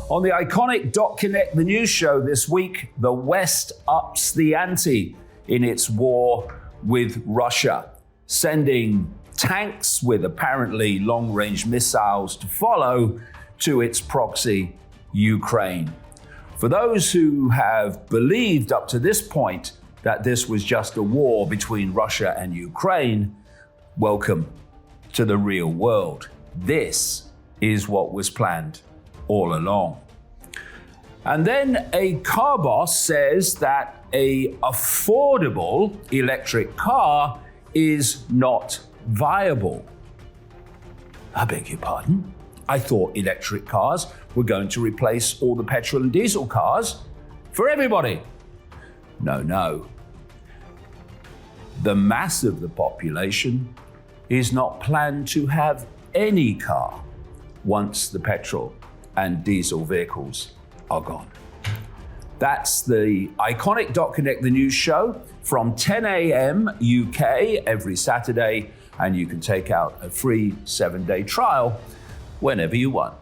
On the Ickonic.Connect, the news show this week, the West ups the ante in its war with Russia, sending tanks with apparently long-range missiles to follow to its proxy, Ukraine. For those who have believed up to this point that this was just a war between Russia and Ukraine, welcome to the real world. This is what was planned all along. And then a car boss says that an affordable electric car is not viable. I beg your pardon? I thought electric cars were going to replace all the petrol and diesel cars for everybody. No. The mass of the population is not planned to have any car once the petrol and diesel vehicles are gone. That's the Ickonic.Connect, the news show from 10 a.m. UK every Saturday, and you can take out a free 7-day trial whenever you want.